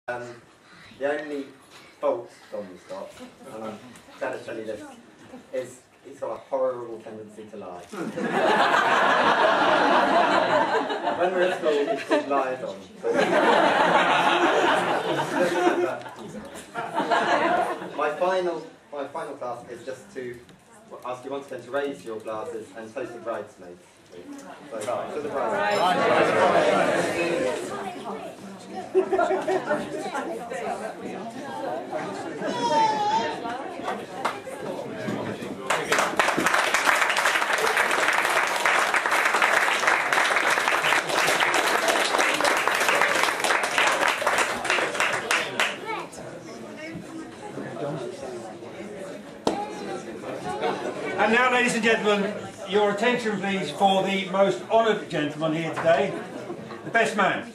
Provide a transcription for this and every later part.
The only fault Dom's got, and I'm sad to tell you this, is he's got a horrible tendency to lie. When we're at school, he's called Lie Dom. My final task is just to ask you once again to raise your glasses and toast the bridesmaids. So, to the And now, ladies and gentlemen, your attention please for the most honoured gentleman here today, the best man.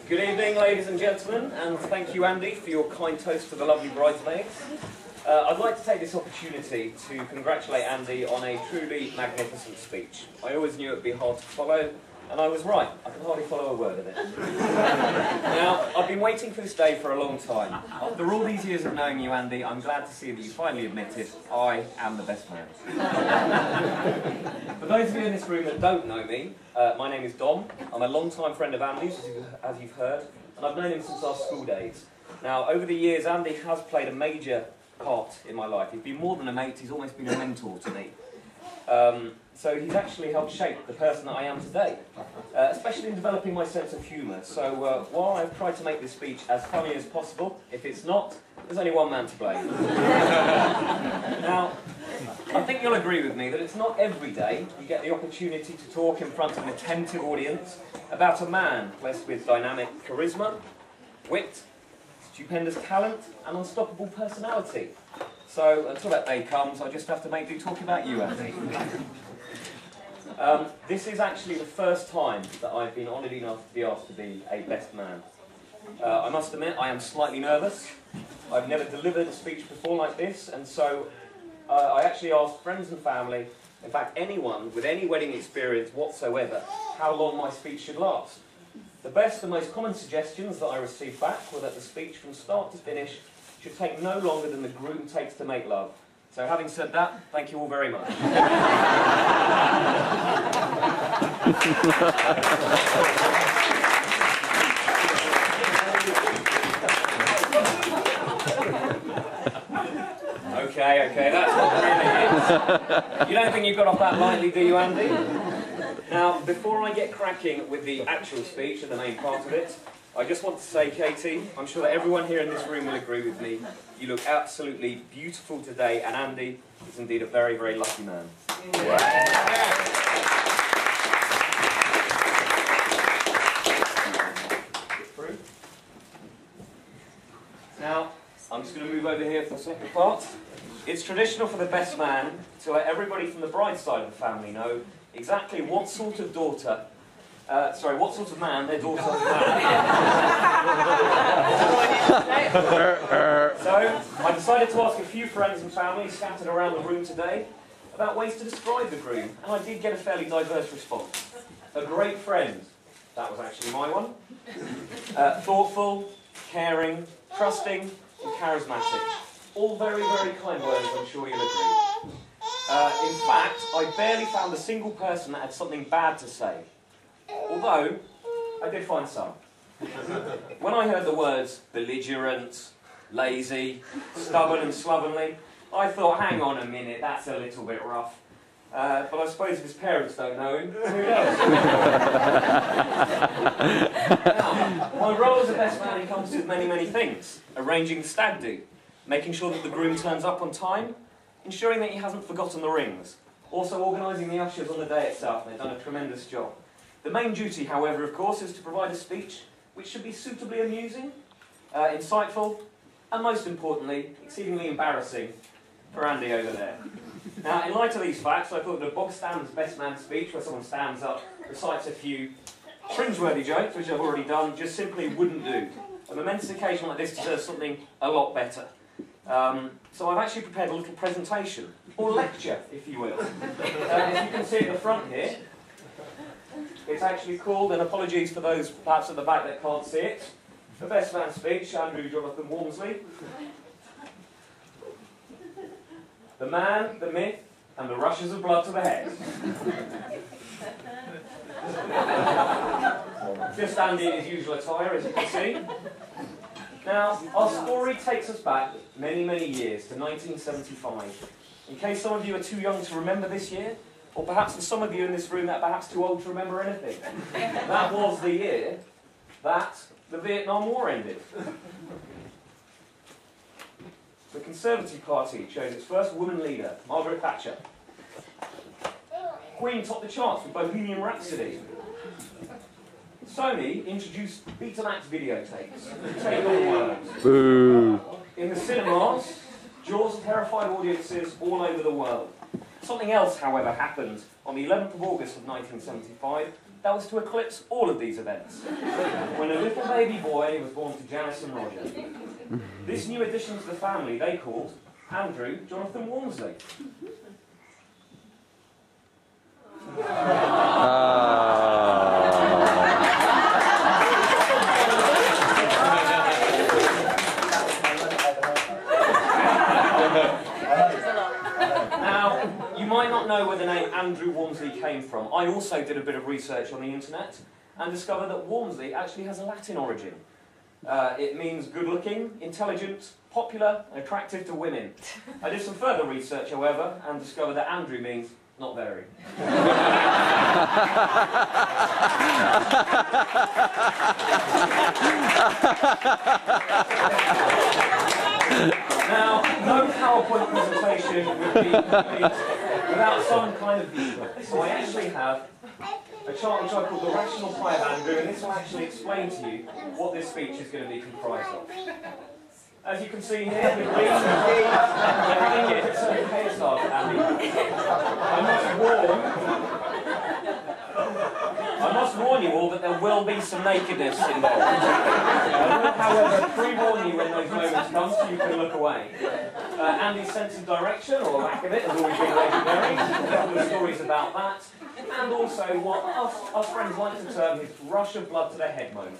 Good evening, ladies and gentlemen, and thank you, Andy, for your kind toast to the lovely bridesmaids. I'd like to take this opportunity to congratulate Andy on a truly magnificent speech. I always knew it would be hard to follow, and I was right. I can hardly follow a word of it. Now, I've been waiting for this day for a long time. After all these years of knowing you, Andy, I'm glad to see that you finally admitted I am the best man. For those of you in this room that don't know me, my name is Dom. I'm a long-time friend of Andy's, as you've heard, and I've known him since our school days. Now, over the years, Andy has played a major part in my life. He's been more than a mate, he's almost been a mentor to me. So he's actually helped shape the person that I am today, especially in developing my sense of humour. So while I've tried to make this speech as funny as possible, if it's not, there's only one man to blame. Now, I think you'll agree with me that it's not every day you get the opportunity to talk in front of an attentive audience about a man blessed with dynamic charisma, wit, stupendous talent and unstoppable personality. So until that day comes, I just have to make do talking about you, Andy. This is actually the first time that I've been honoured enough to be asked to be a best man. I must admit, I am slightly nervous. I've never delivered a speech before like this, and so I actually asked friends and family, in fact anyone with any wedding experience whatsoever, how long my speech should last. The best and most common suggestions that I received back were that the speech from start to finish should take no longer than the groom takes to make love. So having said that, thank you all very much. Okay, that's not really it. You don't think you got off that lightly, do you, Andy? Now, before I get cracking with the actual speech and the main part of it, I just want to say, Katie, I'm sure that everyone here in this room will agree with me. You look absolutely beautiful today, and Andy is indeed a very, very lucky man. Now, I'm just going to move over here for the second part. It's traditional for the best man to let everybody from the bride's side of the family know exactly what sort of daughter what sort of man their daughter married. So, I decided to ask a few friends and family scattered around the room today about ways to describe the groom, and I did get a fairly diverse response. A great friend, that was actually my one. Thoughtful, caring, trusting, and charismatic. All very, very kind words, I'm sure you'll agree. In fact, I barely found a single person that had something bad to say. Although, I did find some. When I heard the words belligerent, lazy, stubborn and slovenly, I thought, hang on a minute, that's a little bit rough. But I suppose if his parents don't know him, who does? Now, my role as a best man encompasses with many, many things. Arranging the stag do, making sure that the groom turns up on time, ensuring that he hasn't forgotten the rings, also organising the ushers on the day itself, and they've done a tremendous job. The main duty, however, of course, is to provide a speech which should be suitably amusing, insightful, and most importantly, exceedingly embarrassing for Andy over there. Now, in light of these facts, I thought that a bog standard best man speech, where someone stands up, recites a few cringeworthy jokes, which I've already done, just simply wouldn't do. A momentous occasion like this deserves something a lot better. So I've actually prepared a little presentation, or lecture, if you will. As you can see at the front here, it's actually called, and apologies for those perhaps at the back that can't see it, The Best Man Speech, Andrew Jonathan Walmsley. The man, the myth, and the rushes of blood to the head. Just Andy in his usual attire, as you can see. Now, our story takes us back many, many years to 1975. In case some of you are too young to remember this year, or perhaps for some of you in this room that are perhaps too old to remember anything. That was the year that the Vietnam War ended. The Conservative Party chose its first woman leader, Margaret Thatcher. Queen topped the charts with Bohemian Rhapsody. Sony introduced Betamax videotapes. Take your words. Boo. In the cinemas, Jaws terrified audiences all over the world. Something else, however, happened on the 11th of August of 1975 that was to eclipse all of these events. When a little baby boy was born to Janice and Roger. This new addition to the family they called Andrew Jonathan Walmsley. Now, you might not know where the name Andrew Walmsley came from. I also did a bit of research on the internet and discovered that Walmsley actually has a Latin origin. It means good-looking, intelligent, popular, and attractive to women. I did some further research, however, and discovered that Andrew means not very. Now, no PowerPoint presentation would be complete without some kind of visual. So I actually have a chart which I call the rational pie of Andrew, and this will actually explain to you what this speech is going to be comprised of. As you can see here, with me, having it a certain hairstyle for Andy. I must warn you all that there will be some nakedness involved. I will, however, pre-warn you when those moments come so you can look away. Andy's sense of direction, or lack of it, has always been legendary. A couple of stories about that. And also what us friends like to term his rush of blood to the head moment.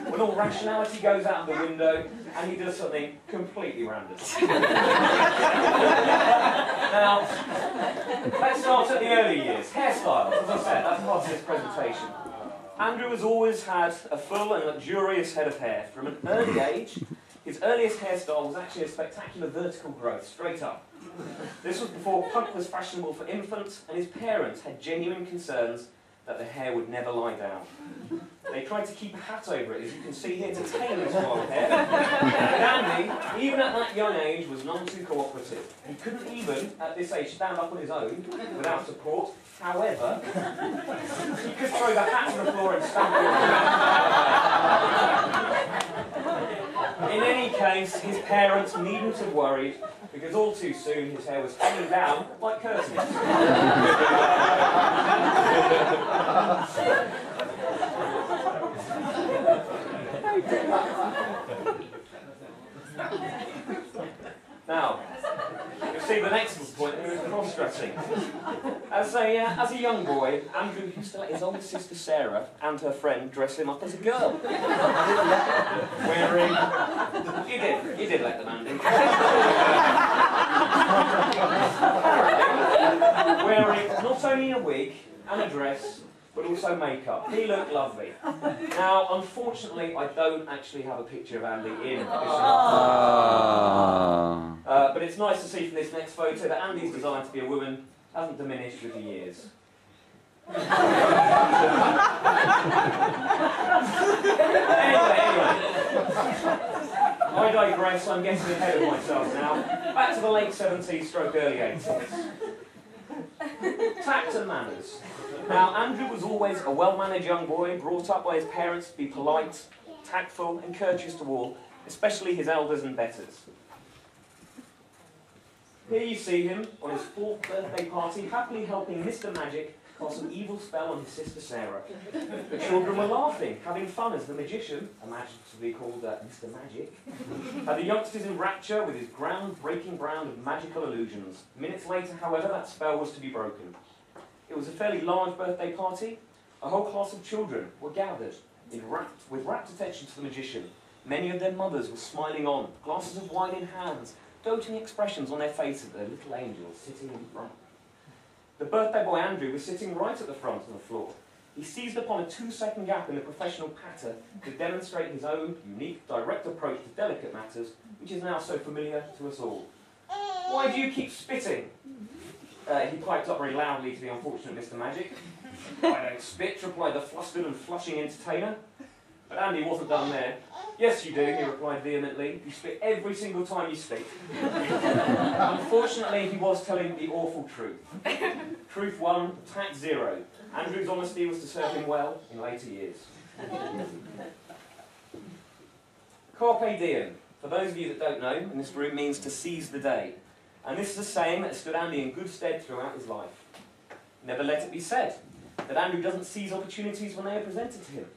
When all rationality goes out the window and he does something completely random. Now, let's start at the early years. Hairstyles, as I said, that's part of this presentation. Andrew has always had a full and luxurious head of hair. From an early age, his earliest hairstyle was actually a spectacular vertical growth, straight up. This was before punk was fashionable for infants, and his parents had genuine concerns that the hair would never lie down. They tried to keep a hat over it, as you can see here, to tame his wild hair. And Andy, even at that young age, was none too cooperative. He couldn't even, at this age, stand up on his own without support. However, he could throw the hat to the floor and stamp it. In any case, his parents needn't have worried, because all too soon his hair was hanging down like curtains. Now, you'll see the next point here is cross-dressing. As a young boy, Andrew used to let his older sister Sarah and her friend dress him up as a girl. Wearing... You did let them, Andy. Wearing not only a wig and a dress, but also makeup. He looked lovely. Now, unfortunately, I don't actually have a picture of Andy in this but it's nice to see from this next photo that Andy's desire to be a woman hasn't diminished with the years. Anyway. I digress, I'm getting ahead of myself now. Back to the late 70s stroke early 80s. Tact and manners. Now, Andrew was always a well-mannered young boy, brought up by his parents to be polite, tactful and courteous to all, especially his elders and betters. Here you see him on his 4th birthday party, happily helping Mr. Magic cast an evil spell on his sister Sarah. The children were laughing, having fun as the magician, imaginatively called Mr. Magic, had the youngsters in rapture with his ground-breaking brand of magical illusions. Minutes later, however, that spell was to be broken. It was a fairly large birthday party. A whole class of children were gathered with rapt attention to the magician. Many of their mothers were smiling on, glasses of wine in hands, doting expressions on their faces, their little angels sitting in front. The birthday boy Andrew was sitting right at the front on the floor. He seized upon a 2-second gap in the professional patter to demonstrate his own unique, direct approach to delicate matters, which is now so familiar to us all. "Why do you keep spitting?" He piped up very loudly to the unfortunate Mr. Magic. "I don't spit," replied the flustered and flushing entertainer. But Andy wasn't done there. "Yes, you do," he replied vehemently. "You spit every single time you speak." Unfortunately, he was telling the awful truth. Truth 1, tact 0. Andrew's honesty was to serve him well in later years. Carpe diem, for those of you that don't know, in this room means to seize the day. And this is a saying that has stood Andy in good stead throughout his life. Never let it be said that Andrew doesn't seize opportunities when they are presented to him.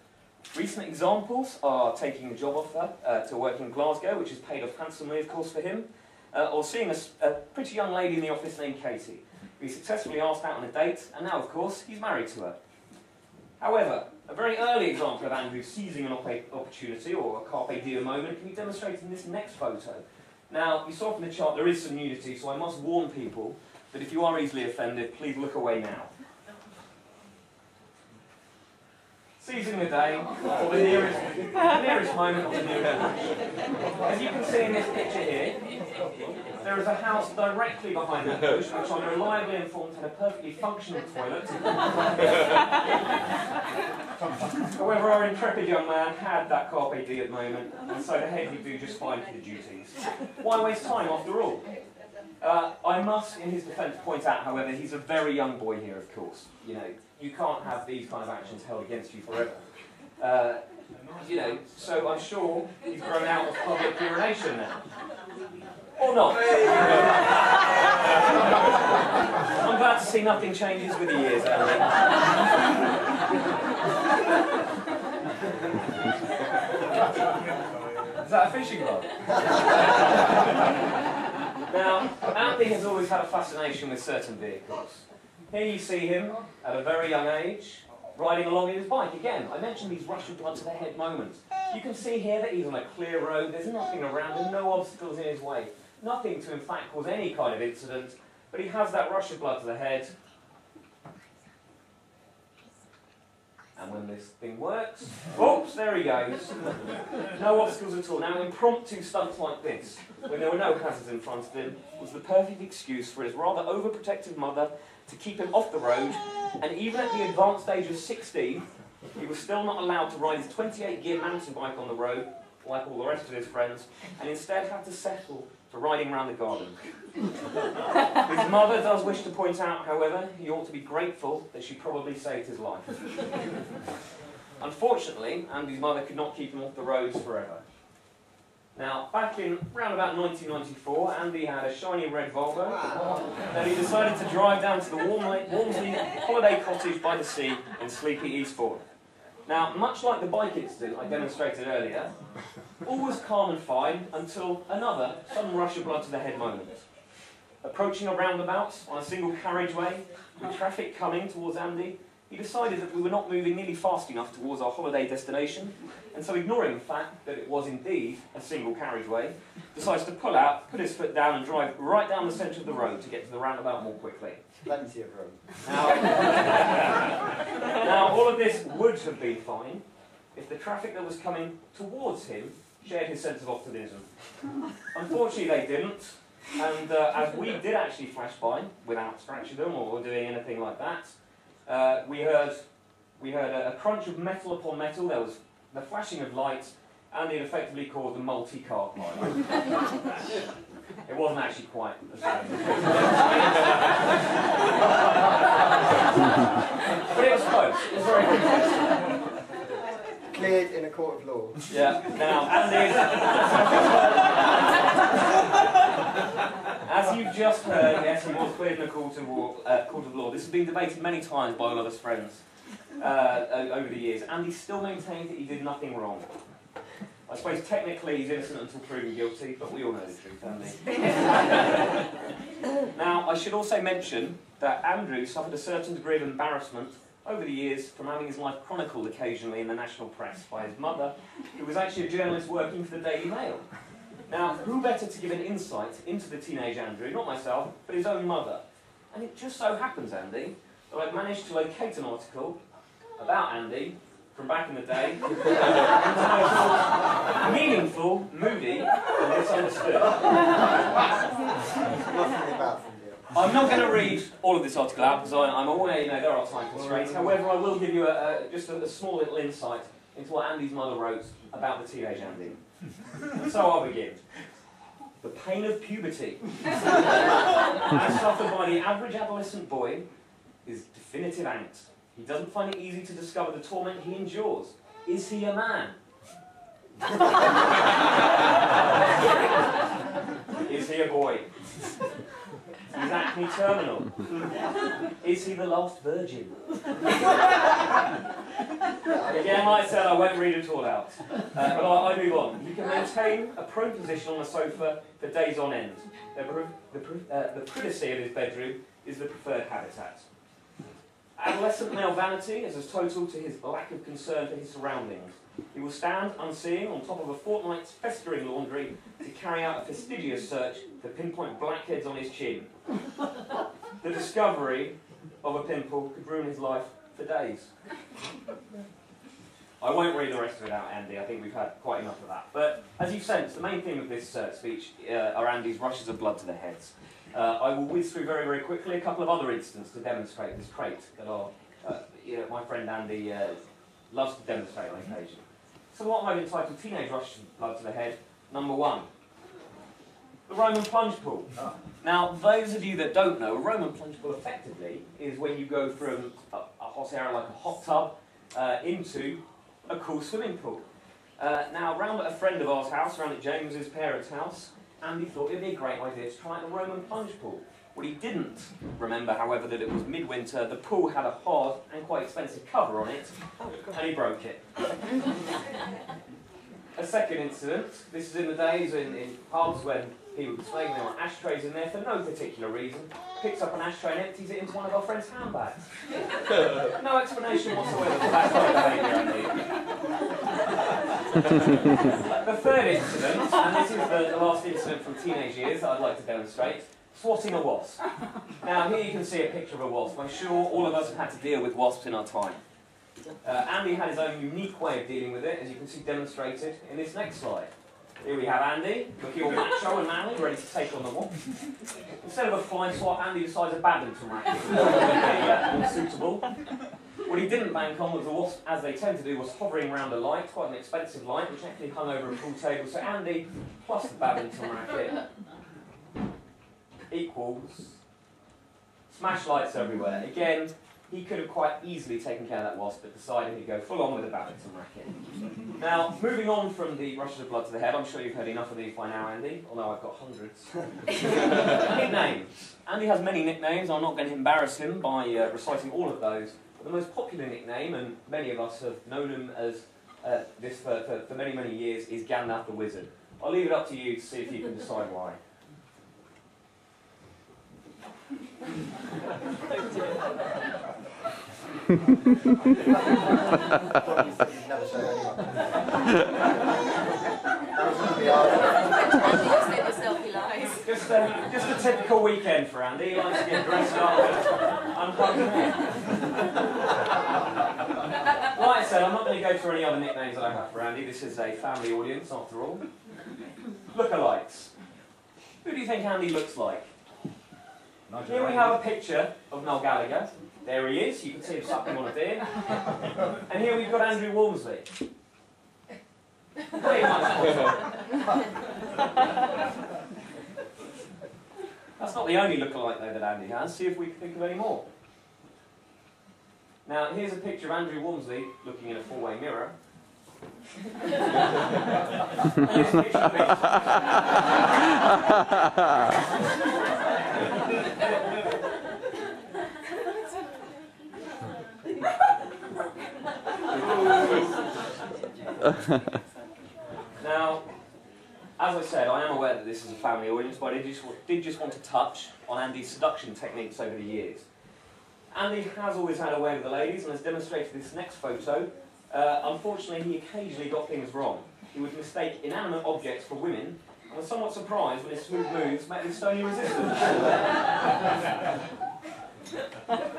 Recent examples are taking a job offer to work in Glasgow, which has paid off handsomely, of course, for him, or seeing a pretty young lady in the office named Katie, who he successfully asked out on a date, and now, of course, he's married to her. However, a very early example of Andrew seizing an opportunity, or a carpe diem moment, can be demonstrated in this next photo. Now, you saw from the chart there is some nudity, so I must warn people that if you are easily offended, please look away now. Seizing the day, or the nearest moment of the new moon. As you can see in this picture here, there is a house directly behind that bush, which I'm reliably informed had a perfectly functional toilet. However, our intrepid young man had that carpe diem moment, and so the head would do just fine for the duties. Why waste time after all? I must, in his defence, point out, however, he's a very young boy here, of course. You know, you can't have these kind of actions held against you forever. You know, so I'm sure he's grown out of public urination now. Or not. I'm glad to see nothing changes with the years, Andy. Is that a fishing rod? Now, Andy has always had a fascination with certain vehicles. Here you see him, at a very young age, riding along in his bike. Again, I mentioned these rush of blood to the head moments. You can see here that he's on a clear road, there's nothing around him, no obstacles in his way. Nothing to, in fact, cause any kind of incident, but he has that rush of blood to the head. And when this thing works, oops, there he goes. No obstacles at all. Now, impromptu stunts like this, when there were no hazards in front of him, was the perfect excuse for his rather overprotective mother to keep him off the road, and even at the advanced age of 16, he was still not allowed to ride his 28-gear mountain bike on the road, like all the rest of his friends, and instead had to settle for riding around the garden. His mother does wish to point out, however, he ought to be grateful that she probably saved his life. Unfortunately, Andy's mother could not keep him off the roads forever. Now, back in around about 1994, Andy had a shiny red Volvo that he decided to drive down to the Walmsley holiday cottage by the sea in sleepy Eastbourne. Now, much like the bike incident I demonstrated earlier, all was calm and fine until another sudden rush of blood to the head moment. Approaching a roundabout on a single carriageway, with traffic coming towards Andy, he decided that we were not moving nearly fast enough towards our holiday destination, and so ignoring the fact that it was indeed a single carriageway, decides to pull out, put his foot down and drive right down the centre of the road to get to the roundabout more quickly. Plenty of room. Now, all of this would have been fine if the traffic that was coming towards him shared his sense of optimism. Unfortunately, they didn't, and as we did actually flash by without scratching them or doing anything like that, we heard a crunch of metal upon metal. There was the flashing of lights, and it effectively caused a multi-car pileup. It wasn't actually quite as bad. But it was close. It was very close. Cleared in a court of law. Yeah. Now, as you've just heard, yes, he was cleared in a court of law. This has been debated many times by all of us friends over the years. Andy still maintains that he did nothing wrong. I suppose technically he's innocent until proven guilty, but we all know the truth, don't we? Now, I should also mention that Andrew suffered a certain degree of embarrassment over the years from having his life chronicled occasionally in the national press by his mother, who was actually a journalist working for the Daily Mail. Now, who better to give an insight into the teenage Andrew, not myself, but his own mother? And it just so happens, Andy, that I've managed to locate an article about Andy from back in the day, entitled Meaningful, Moody, and Misunderstood. I'm not going to read all of this article out because I'm aware, there are time constraints. However, I will give you just a small little insight into what Andy's mother wrote about the teenage Andy. So I'll begin. The pain of puberty, as suffered by the average adolescent boy, is definitive angst. He doesn't find it easy to discover the torment he endures. Is he a man? Is he a boy? Is acne terminal? Is he the last virgin? Again, like I said, I won't read it all out. But I move on. He can maintain a prone position on a sofa for days on end. The privacy of his bedroom is the preferred habitat. Adolescent male vanity is as total to his lack of concern for his surroundings. He will stand unseeing on top of a fortnight's festering laundry to carry out a fastidious search to pinpoint blackheads on his chin. The discovery of a pimple could ruin his life for days. I won't read the rest of it out, Andy. I think we've had quite enough of that. But as you've sensed, the main theme of this speech are Andy's rushes of blood to the heads. I will whiz through very, very quickly a couple of other incidents to demonstrate this trait that my friend Andy loves to demonstrate on occasion. So what I've entitled Teenage Rushes of Blood to the Head, number 1. The Roman plunge pool. Now, those of you that don't know, a Roman plunge pool effectively is when you go from a hot area like a hot tub into a cool swimming pool. Now, round at a friend of ours' house, round at James's parents' house, Andy thought it would be a great idea to try the Roman plunge pool. What he didn't remember, however, that it was midwinter, the pool had a hard and quite expensive cover on it, and he broke it. A second incident, this is in the days in pubs when people were displaying there were ashtrays in there for no particular reason, picks up an ashtray and empties it into one of our friends' handbags. No explanation whatsoever for that kind of behaviour, The third incident, and this is the last incident from teenage years that I'd like to demonstrate, swatting a wasp. Now here you can see a picture of a wasp. I'm sure all of us have had to deal with wasps in our time. Andy had his own unique way of dealing with it, as you can see demonstrated in this next slide. Here we have Andy, looking all macho and manly, ready to take on the wasp. Instead of a flying swat, Andy decides a badminton racket would be more suitable. What he didn't bank on was the wasp, as they tend to do, was hovering around a light, quite an expensive light, which actually hung over a pool table. So Andy plus the badminton racket equals smash lights everywhere. Again, he could have quite easily taken care of that wasp, but decided he'd go full on with the badminton racket. Now, moving on from the rushes of blood to the head, I'm sure you've heard enough of these by now, Andy, although I've got hundreds. Nicknames. Andy has many nicknames. I'm not going to embarrass him by reciting all of those. But the most popular nickname, and many of us have known him as this for many, many years, is Gandalf the Wizard. I'll leave it up to you to see if you can decide why. Never show anyone. Just a typical weekend for Andy. He likes to get dressed up and unplugged his hair. Like I said, I'm not going to go through any other nicknames that I have for Andy. This is a family audience, after all. Lookalikes. Who do you think Andy looks like? Here we have a picture of Noel Gallagher. There he is. You can see him sucking on a beer. And here we've got Andrew Walmsley. Pretty much. That's not the only lookalike though that Andy has. See if we can think of any more. Now here's a picture of Andrew Walmsley looking in a four-way mirror. And here's a picture of Now, as I said, I am aware that this is a family audience, but I did just want to touch on Andy's seduction techniques over the years. Andy has always had a way with the ladies, and has demonstrated this next photo. Unfortunately, he occasionally got things wrong. He would mistake inanimate objects for women, and was somewhat surprised when his smooth moves met with stony resistance.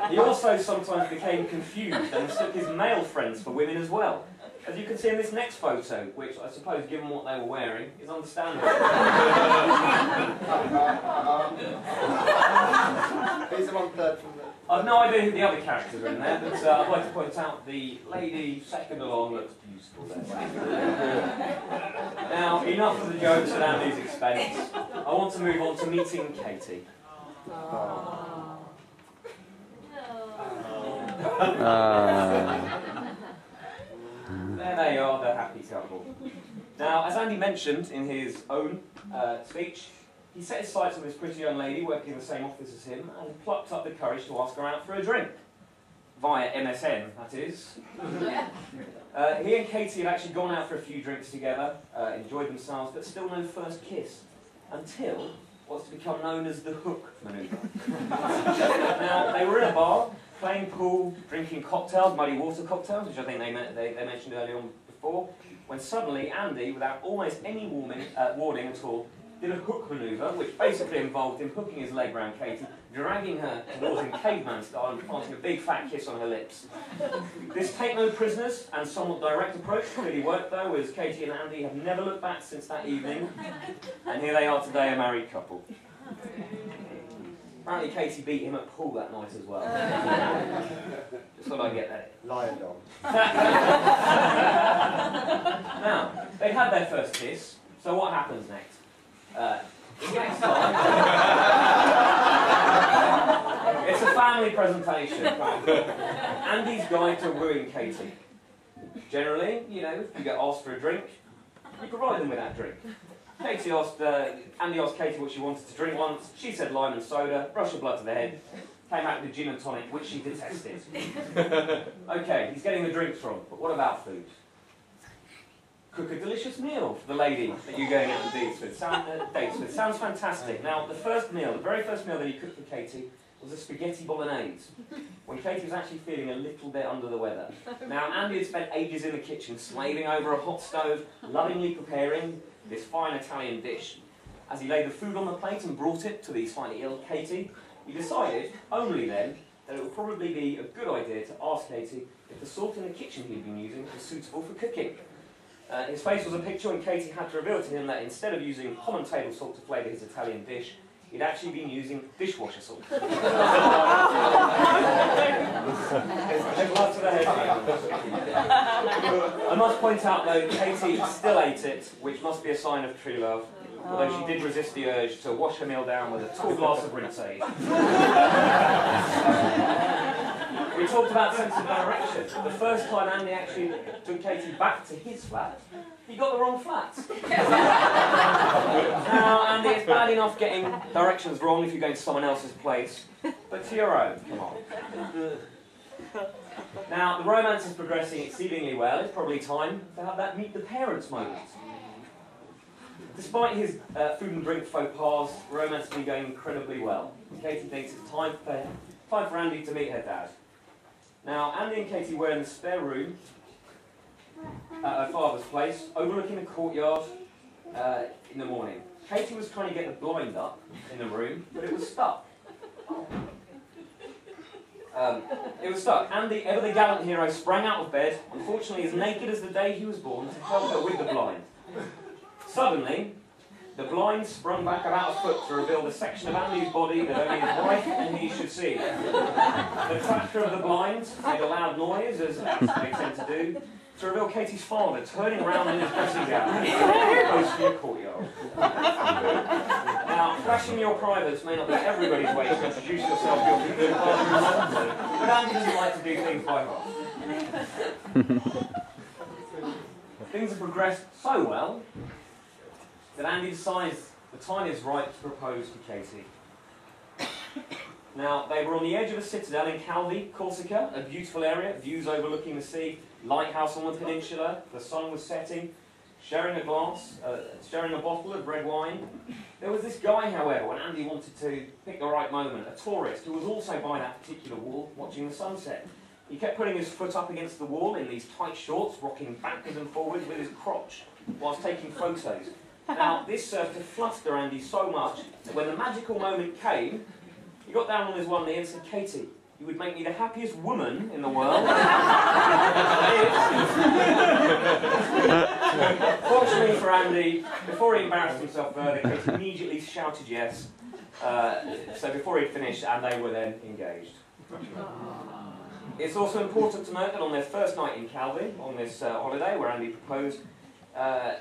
He also sometimes became confused and mistook his male friends for women as well. As you can see in this next photo, which I suppose, given what they were wearing, is understandable. Who's the one-third from the... I've no idea who the other characters are in there, but I'd like to point out the lady second along looks beautiful there. Now, enough of the jokes at Andy's expense. I want to move on to meeting Katie. There they are, the happy couple. Now, as Andy mentioned in his own speech, he set his sights on this pretty young lady working in the same office as him and plucked up the courage to ask her out for a drink. Via MSN, that is. He and Katie had actually gone out for a few drinks together, enjoyed themselves, but still no first kiss, until what's to become known as the hook manoeuvre. Now, they were in a bar, playing pool, drinking cocktails, muddy water cocktails, which I think they mentioned earlier on before, when suddenly Andy, without almost any warning at all, did a hook manoeuvre, which basically involved him hooking his leg round Katie, dragging her towards him caveman style and planting a big fat kiss on her lips. This take no prisoners and somewhat direct approach clearly worked though, as Katie and Andy have never looked back since that evening, and here they are today, a married couple. Apparently Katie beat him at pool that night as well. Just thought I'd get that. Lion dog. Now, they've had their first kiss, so what happens next? Next time, it's a family presentation. Andy's guide to wooing Katie. Generally, you know, if you get asked for a drink, you provide them with that drink. Andy asked Katie what she wanted to drink once. She said lime and soda, brush of blood to the head, came out with a gin and tonic, which she detested. Okay, he's getting the drinks wrong, but what about food? Cook a delicious meal for the lady that you're going out on dates with. Sounds fantastic. Now, the very first meal that he cooked for Katie was a spaghetti bolognese, when Katie was actually feeling a little bit under the weather. Now, Andy had spent ages in the kitchen, slaving over a hot stove, lovingly preparing this fine Italian dish. As he laid the food on the plate and brought it to the slightly ill Katie, he decided, only then, that it would probably be a good idea to ask Katie if the salt in the kitchen he'd been using was suitable for cooking. His face was a picture when Katie had to reveal to him that instead of using common table salt to flavour his Italian dish, he'd actually been using dishwasher salt. I must point out though, Katie still ate it, which must be a sign of true love, although she did resist the urge to wash her meal down with a tall glass of rinse-aid. We talked about sense of direction. The first time Andy actually took Katie back to his flat, he got the wrong flat. Now, Andy, it's bad enough getting directions wrong if you're going to someone else's place, but to your own, come on. Now, the romance is progressing exceedingly well. It's probably time to have that meet the parents moment. Despite his food and drink faux pas, romance has been going incredibly well. Katie thinks it's time for Andy to meet her dad. Now, Andy and Katie were in the spare room at her father's place, overlooking the courtyard in the morning. Katie was trying to get the blind up in the room, but it was stuck. Andy, ever the gallant hero, sprang out of bed, unfortunately as naked as the day he was born, to help her with the blind. Suddenly, the blind sprung back about a foot to reveal the section of Andy's body that only his wife and he should see. The tractor of the blind made a loud noise, as they tend to do, to reveal Katie's father turning around in his dressing gown, close to the courtyard. Now, flashing your privates may not be everybody's way to introduce yourself to your good father, but Andy doesn't like to do things by half. Things have progressed so well that Andy decides the time is right to propose to Katie. Now, they were on the edge of a citadel in Calvi, Corsica, a beautiful area, views overlooking the sea, lighthouse on the peninsula, the sun was setting, sharing a bottle of red wine. There was this guy, however, when Andy wanted to pick the right moment, a tourist who was also by that particular wall watching the sunset. He kept putting his foot up against the wall in these tight shorts, rocking backwards and forwards with his crotch whilst taking photos. Now, this served to fluster Andy so much that when the magical moment came, he got down on his one knee and said, "Katie, you would make me the happiest woman in the world." Fortunately for Andy, before he embarrassed himself further, Katie immediately shouted yes. So before he'd finished, and they were then engaged. It's also important to note that on their first night in Calvi, on this holiday where Andy proposed,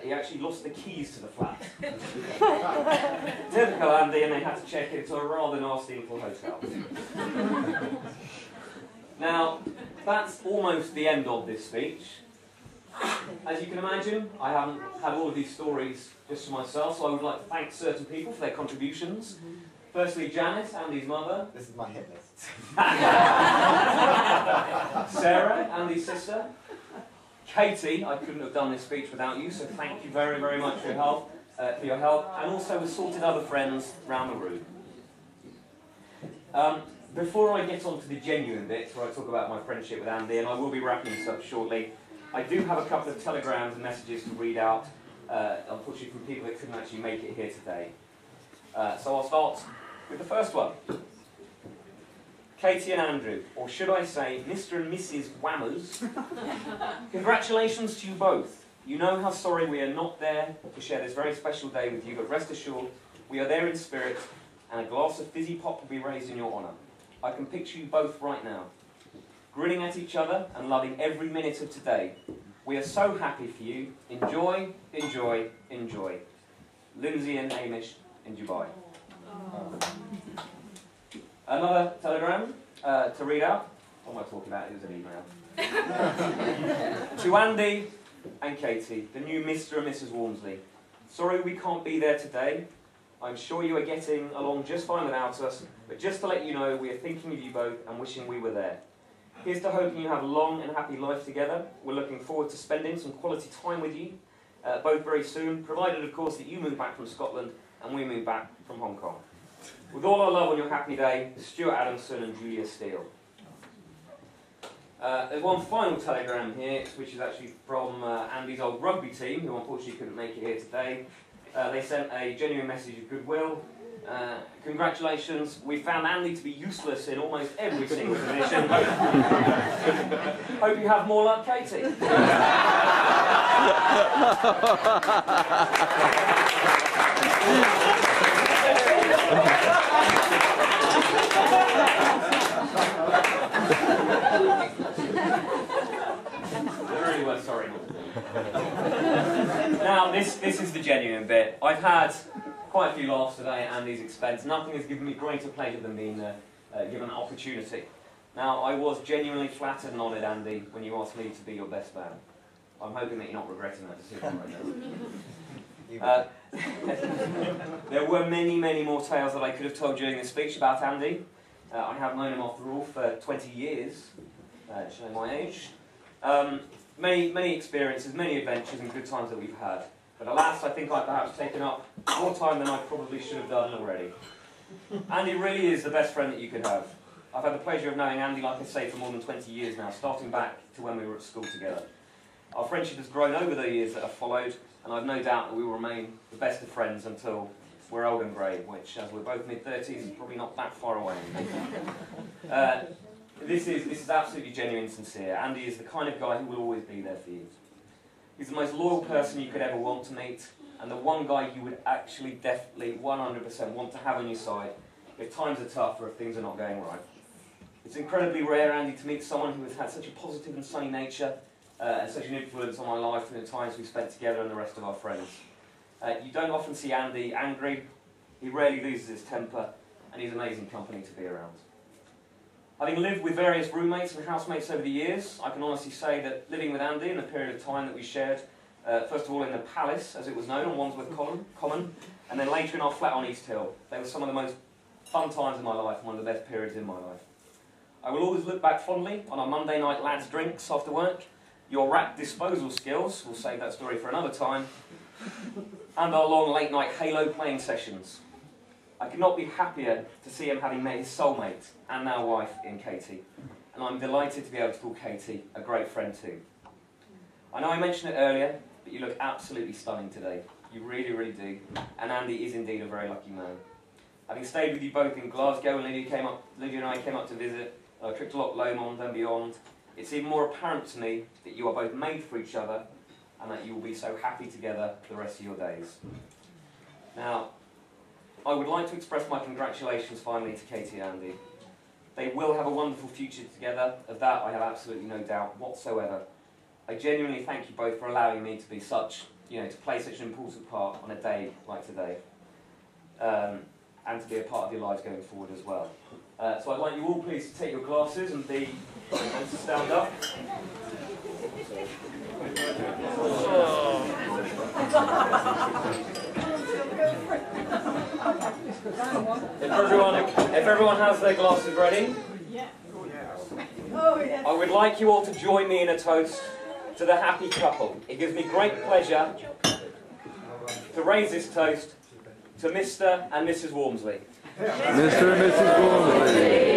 he actually lost the keys to the flat. Typical Andy, and they had to check into a rather nasty little hotel. Now, that's almost the end of this speech. As you can imagine, I haven't had all of these stories just for myself, so I would like to thank certain people for their contributions. Firstly, Janice, Andy's mother. This is my hit list. Sarah, Andy's sister. Katie, I couldn't have done this speech without you, so thank you very, very much for your help, and also assorted other friends round the room. Before I get on to the genuine bits, where I talk about my friendship with Andy, and I will be wrapping this up shortly, I do have a couple of telegrams and messages to read out, unfortunately from people that couldn't actually make it here today. So I'll start with the first one. Katie and Andrew, or should I say Mr. and Mrs. Whammers, congratulations to you both. You know how sorry we are not there to share this very special day with you, but rest assured, we are there in spirit, and a glass of fizzy pop will be raised in your honour. I can picture you both right now, grinning at each other and loving every minute of today. We are so happy for you. Enjoy, enjoy, enjoy. Lindsay and Hamish in Dubai. Another telegram to read out. What am I talking about? It was an email. To Andy and Katie, the new Mr. and Mrs. Walmsley. Sorry we can't be there today. I'm sure you are getting along just fine without us, but just to let you know, we are thinking of you both and wishing we were there. Here's to hoping you have a long and happy life together. We're looking forward to spending some quality time with you, both very soon, provided of course that you move back from Scotland and we move back from Hong Kong. With all our love on your happy day, Stuart Adamson and Julia Steele. There's one final telegram here, which is actually from Andy's old rugby team, who unfortunately couldn't make it here today. They sent a genuine message of goodwill. Congratulations, we found Andy to be useless in almost every single position. Hope you have more luck, Katie. Really well, sorry. Now, this is the genuine bit. I've had quite a few laughs today at Andy's expense. Nothing has given me greater pleasure than being given an opportunity. Now, I was genuinely flattered and honoured, Andy, when you asked me to be your best man. I'm hoping that you're not regretting that decision right now. There were many, many more tales that I could have told during this speech about Andy. I have known him, after all, for 20 years, showing my age. Many experiences, many adventures and good times that we've had. But alas, I think I've perhaps taken up more time than I probably should have done already. Andy really is the best friend that you could have. I've had the pleasure of knowing Andy, like I say, for more than 20 years now, starting back to when we were at school together. Our friendship has grown over the years that have followed, and I've no doubt that we will remain the best of friends until we're old and grey, which, as we're both mid-30s, is probably not that far away. This is absolutely genuine and sincere. Andy is the kind of guy who will always be there for you. He's the most loyal person you could ever want to meet, and the one guy you would actually definitely 100% want to have on your side if times are tough or if things are not going right. It's incredibly rare, Andy, to meet someone who has had such a positive and sunny nature and such an influence on my life and the times we've spent together and the rest of our friends. You don't often see Andy angry. He rarely loses his temper, and he's amazing company to be around. Having lived with various roommates and housemates over the years, I can honestly say that living with Andy in the period of time that we shared, first of all in the Palace, as it was known, on Wandsworth Common, and then later in our flat on East Hill, they were some of the most fun times in my life, one of the best periods in my life. I will always look back fondly on our Monday night lads' drinks after work, your rat disposal skills, we'll save that story for another time, and our long late night Halo playing sessions. I could not be happier to see him having met his soulmate and now wife in Katie, and I'm delighted to be able to call Katie a great friend too. I know I mentioned it earlier, but you look absolutely stunning today. You really, really do, and Andy is indeed a very lucky man. Having stayed with you both in Glasgow, and Lydia and I came up to visit, a trip to Loch Lomond and beyond, it's even more apparent to me that you are both made for each other and that you will be so happy together for the rest of your days. Now, I would like to express my congratulations finally to Katie and Andy. They will have a wonderful future together, of that I have absolutely no doubt whatsoever. I genuinely thank you both for allowing me to be such, to play such an important part on a day like today. And to be a part of your lives going forward as well. So I'd like you all please to take your glasses and to stand up. If everyone has their glasses ready, I would like you all to join me in a toast to the happy couple. It gives me great pleasure to raise this toast to Mr. and Mrs. Walmsley. Mr. and Mrs. Walmsley.